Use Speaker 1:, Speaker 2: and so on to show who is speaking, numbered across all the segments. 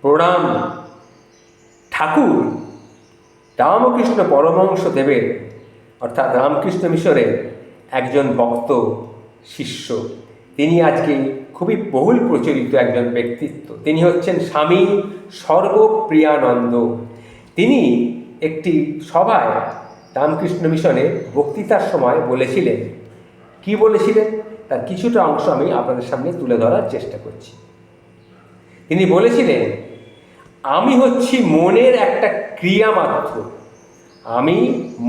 Speaker 1: প্রণাম। ঠাকুর রামকৃষ্ণ পরমহংস দেবের অর্থাৎ রামকৃষ্ণ মিশনের একজন ভক্ত শিষ্য। তিনি আজকে খুবই বহুল প্রচলিত একজন ব্যক্তিত্ব। তিনি হচ্ছেন স্বামী সর্বপ্রিয়ানন্দ। তিনি একটি সভায় রামকৃষ্ণ মিশনে বক্তৃতার সময় বলেছিলেন, কি বলেছিলেন তার কিছুটা অংশ আমি আপনাদের সামনে তুলে ধরার চেষ্টা করছি। তিনি বলেছিলেন, আমি হচ্ছি মনের একটা ক্রিয়া মাত্র। আমি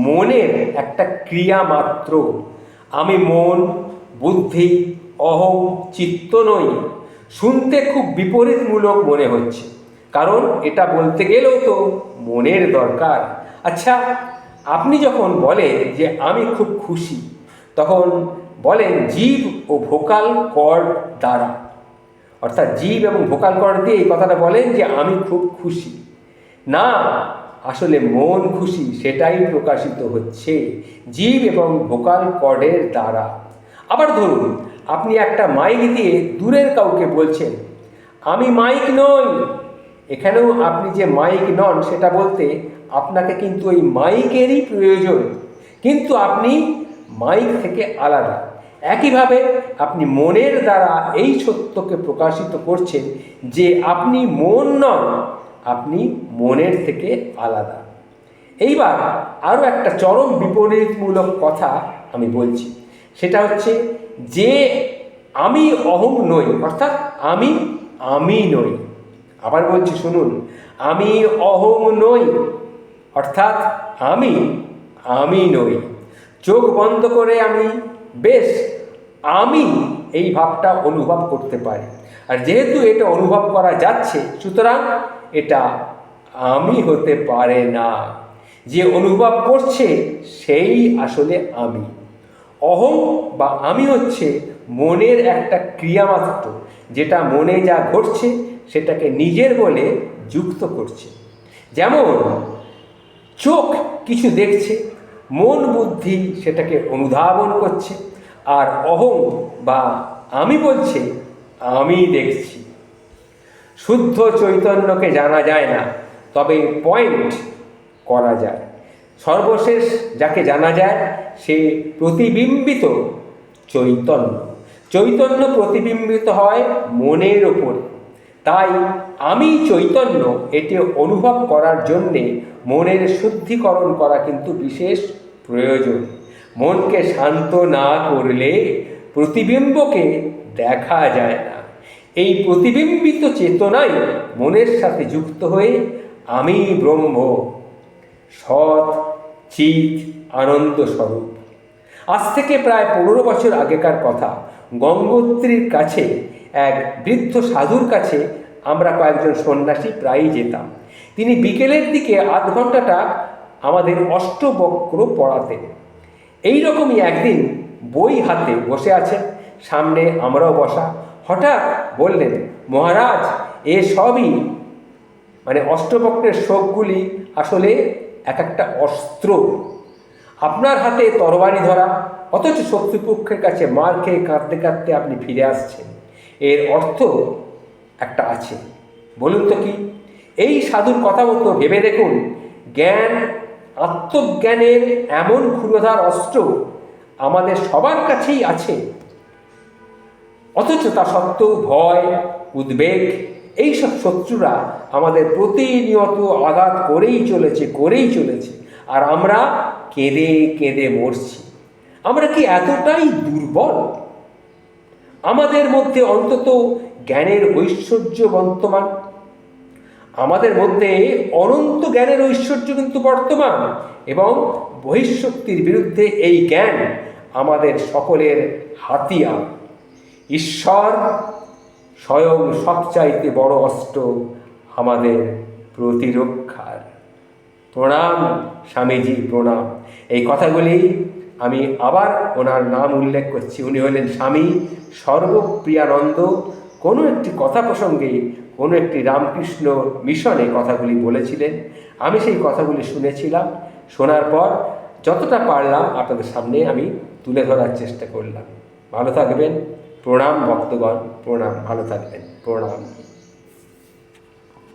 Speaker 1: মনের একটা ক্রিয়া মাত্র। আমি মন, বুদ্ধি, অহং, চিত্ত নই। শুনতে খুব বিপরীতমূলক মনে হচ্ছে, কারণ এটা বলতে গেলেও তো মনের দরকার। আচ্ছা, আপনি যখন বলেন যে আমি খুব খুশি, তখন বলেন জিভ ও ভোকাল কর্ড দ্বারা, অর্থাৎ জিভ এবং ভোকাল কর্ড দিয়ে এই কথাটা বলেন যে আমি খুব খুশি। না, আসলে মন খুশি সেটাই প্রকাশিত হচ্ছে জিভ এবং ভোকাল কর্ডের দ্বারা। আবার ধরুন, আপনি একটা মাইক দিয়ে দূরের কাউকে বলছেন আমি মাইক নই। এখানেও আপনি যে মাইক নন সেটা বলতে আপনাকে কিন্তু ওই মাইকেরই প্রয়োজন, কিন্তু আপনি মাইক থেকে আলাদা। একইভাবে আপনি মনের দ্বারা এই সত্যকে প্রকাশিত করছেন যে আপনি মন নন, আপনি মনের থেকে আলাদা। এইবার আরও একটা চরম বিপরীতমূলক কথা আমি বলছি, সেটা হচ্ছে যে আমি অহং নই, অর্থাৎ আমি নই। আবার বলছি, শুনুন, আমি অহং নই, অর্থাৎ আমি নই। চোখ বন্ধ করে আমি বেশ আমি এই ভাবটা অনুভব করতে পারি, আর যেহেতু এটা অনুভব করা যাচ্ছে, সুতরাং এটা আমি হতে পারে না। যে অনুভব করছে সেই আসলে আমি। অহং বা আমি হচ্ছে মনের একটা ক্রিয়া মাত্র, যেটা মনে যা ঘটছে সেটাকে নিজের বলে যুক্ত করছে। যেমন চোখ কিছু দেখছে, মন বুদ্ধি সেটাকে অনুধাবন করছে, আর অহং বা আমি বলছে আমি দেখছি। শুদ্ধ চৈতন্যকে জানা যায় না, তবে পয়েন্ট করা যায়। সর্বশেষ যাকে জানা যায় সে প্রতিবিম্বিত চৈতন্য। চৈতন্য প্রতিবিম্বিত হয় মনের ওপর। তাই আমি চৈতন্য এটি অনুভব করার জন্যে মনের শুদ্ধিকরণ করা কিন্তু বিশেষ প্রয়োজন। মনকে শান্ত না করলে প্রতিবিম্বকে দেখা যায় না। এই প্রতিবিম্বিত চেতনাই মনের সাথে যুক্ত হয়ে আমি ব্রহ্ম, সৎ চিৎ আনন্দ স্বরূপ। আজ থেকে প্রায় 15 বছর আগেকার কথা। গঙ্গোত্রীর কাছে এক বৃদ্ধ সাধুর কাছে আমরা কয়েকজন সন্ন্যাসী প্রায়ই যেতাম। তিনি বিকেলের দিকে আধ ঘন্টাটা আমাদের অষ্টবক্র পড়াতেন। এইরকমই একদিন বই হাতে বসে আছেন, সামনে আমরাও বসা। হঠাৎ বললেন, মহারাজ, এ সবই অষ্টবক্রের শোকগুলি আসলে এক একটা অস্ত্র। আপনার হাতে তরবারি ধরা, অথচ শত্রুপক্ষের কাছে মার খেয়ে কাঁদতে কাঁদতে আপনি ফিরে আসছেন। এর অর্থ একটা আছে, বলুন তো কি? এই সাধুর কথা মতো ভেবে দেখুন, জ্ঞান, আত্মজ্ঞানের এমন ক্ষুরধার অস্ত্র আমাদের সবার কাছেই আছে, অথচ তা সত্ত্বেও ভয়, উদ্বেগ, এইসব শত্রুরা আমাদের প্রতিনিয়ত আঘাত করেই চলেছে, আর আমরা কেঁদে কেঁদে মরছি। আমরা কি এতটাই দুর্বল? আমাদের মধ্যে অন্তত জ্ঞানের ঐশ্বর্য বর্তমান। আমাদের মধ্যে অনন্ত জ্ঞানের ঐশ্বর্য কিন্তু বর্তমান, এবং বহিঃশক্তির বিরুদ্ধে এই জ্ঞান আমাদের সকলের হাতিয়ার। ঈশ্বর স্বয়ং সবচাইতে বড় অস্ত্র আমাদের প্রতিরক্ষার। প্রণাম স্বামীজি, প্রণাম। এই কথাগুলি আমি আবার ওনার নাম উল্লেখ করছি। উনি হলেন স্বামী সর্বপ্রিয়ানন্দ। কোনো একটি কথা প্রসঙ্গে কোনো একটি রামকৃষ্ণ মিশনে কথাগুলি বলেছিলেন। আমি সেই কথাগুলি শুনেছিলাম। শোনার পর যতটা পারলাম আপনাদের সামনে আমি তুলে ধরার চেষ্টা করলাম। ভালো থাকবেন। প্রণাম ভক্তগণ, প্রণাম। ভালো থাকবেন। প্রণাম।